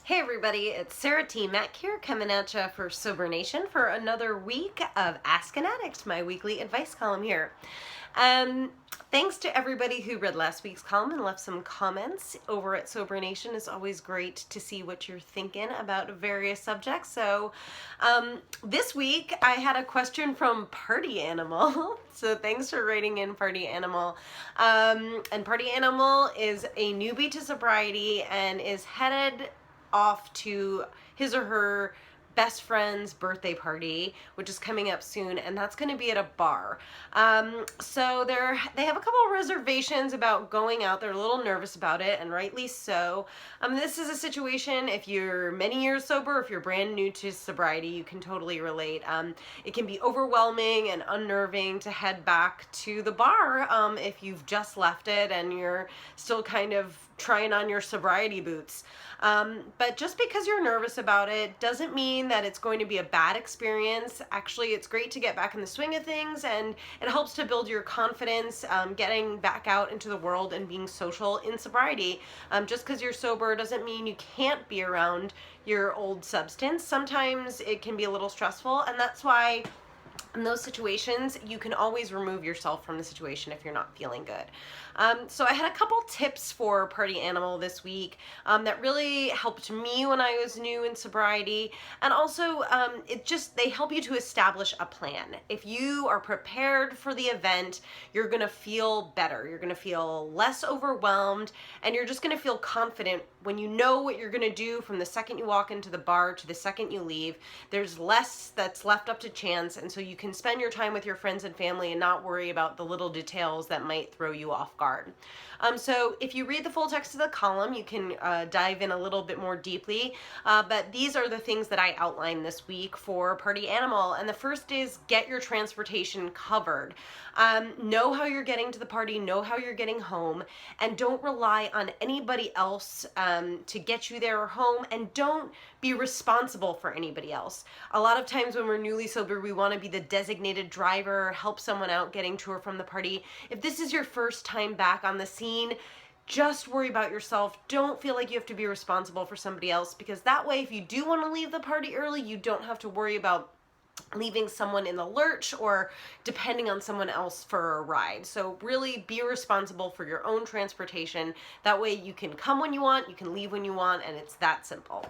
Hey everybody, it's Sarah T. Mack here coming at you for Sober Nation for another week of Ask an Addict, my weekly advice column here. Thanks to everybody who read last week's column and left some comments over at Sober Nation. It's always great to see what you're thinking about various subjects. So this week I had a question from Party Animal. So thanks for writing in, Party Animal. And Party Animal is a newbie to sobriety and is headed off to his or her best friend's birthday party, which is coming up soon, and that's going to be at a bar. So they have a couple of reservations about going out. They're a little nervous about it, and rightly so. This is a situation, if you're many years sober, if you're brand new to sobriety, you can totally relate. It can be overwhelming and unnerving to head back to the bar if you've just left it and you're still kind of trying on your sobriety boots. But just because you're nervous about it doesn't mean that it's going to be a bad experience. Actually, it's great to get back in the swing of things, and it helps to build your confidence getting back out into the world and being social in sobriety. Just because you're sober doesn't mean you can't be around your old substance. Sometimes it can be a little stressful, and that's why in those situations, you can always remove yourself from the situation if you're not feeling good. So I had a couple tips for Party Animal this week that really helped me when I was new in sobriety. And also, they help you to establish a plan. If you are prepared for the event, you're gonna feel better. You're gonna feel less overwhelmed, and you're just gonna feel confident when you know what you're gonna do from the second you walk into the bar to the second you leave. There's less that's left up to chance, and so you can spend your time with your friends and family and not worry about the little details that might throw you off guard. So if you read the full text of the column, you can dive in a little bit more deeply, but these are the things that I outlined this week for Party Animal. And the first is get your transportation covered. Know how you're getting to the party, know how you're getting home, and don't rely on anybody else to get you there or home, and don't be responsible for anybody else. A lot of times when we're newly sober, we want to be the designated driver, help someone out getting to or from the party. If this is your first time back on the scene, just worry about yourself. Don't feel like you have to be responsible for somebody else, because that way, if you do want to leave the party early, you don't have to worry about leaving someone in the lurch or depending on someone else for a ride. So really be responsible for your own transportation. That way you can come when you want, you can leave when you want, and it's that simple.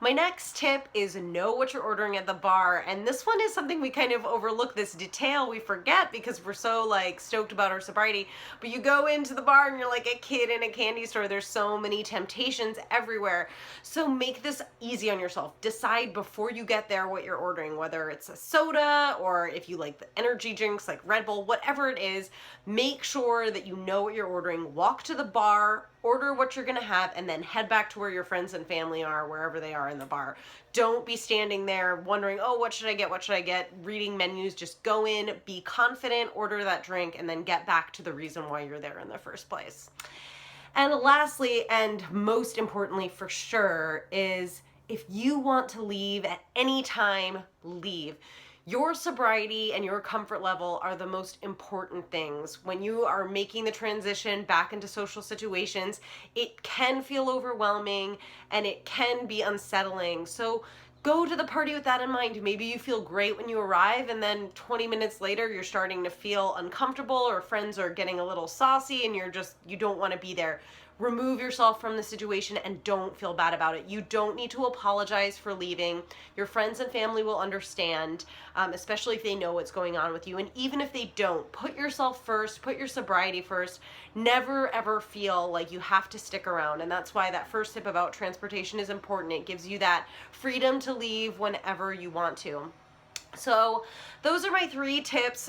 My next tip is know what you're ordering at the bar. And this one is something we kind of overlook, this detail we forget because we're so stoked about our sobriety. But you go into the bar and you're like a kid in a candy store. There's so many temptations everywhere. So make this easy on yourself. Decide before you get there what you're ordering, whether it's a soda or if you like the energy drinks like Red Bull, whatever it is. Make sure that you know what you're ordering. Walk to the bar, order what you're gonna have, and then head back to where your friends and family are, wherever they are in the bar. Don't be standing there wondering, oh, what should I get, reading menus. Just go in, be confident, order that drink, and then get back to the reason why you're there in the first place. And lastly, and most importantly for sure, is if you want to leave at any time, leave. Your sobriety and your comfort level are the most important things. When you are making the transition back into social situations, it can feel overwhelming and it can be unsettling. So go to the party with that in mind. Maybe you feel great when you arrive, and then 20 minutes later you're starting to feel uncomfortable, or friends are getting a little saucy and you don't want to be there. Remove yourself from the situation and don't feel bad about it. You don't need to apologize for leaving. Your friends and family will understand, especially if they know what's going on with you. And even if they don't, put yourself first, put your sobriety first. Never ever feel like you have to stick around. And that's why that first tip about transportation is important. It gives you that freedom to leave whenever you want to. So those are my 3 tips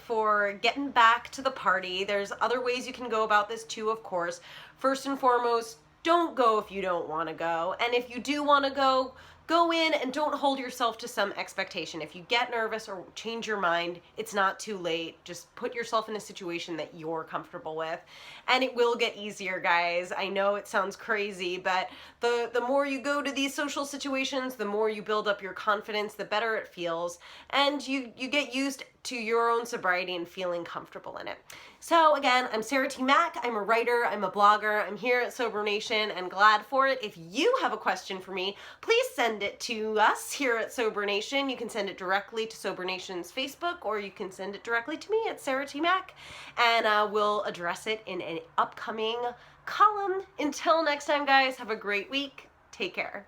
for getting back to the party. There's other ways you can go about this too, of course. First and foremost, don't go if you don't want to go. And if you do want to go, go in and don't hold yourself to some expectation. If you get nervous or change your mind, it's not too late. Just put yourself in a situation that you're comfortable with, and it will get easier, guys. I know it sounds crazy, but the more you go to these social situations, the more you build up your confidence, the better it feels, and you get used to your own sobriety and feeling comfortable in it. So again, I'm Sarah T. Mack. I'm a writer, I'm a blogger, I'm here at Sober Nation and glad for it. If you have a question for me, please send it to us here at Sober Nation. You can send it directly to Sober Nation's Facebook, or you can send it directly to me at Sarah T. Mack, and we'll address it in an upcoming column. Until next time, guys, have a great week. Take care.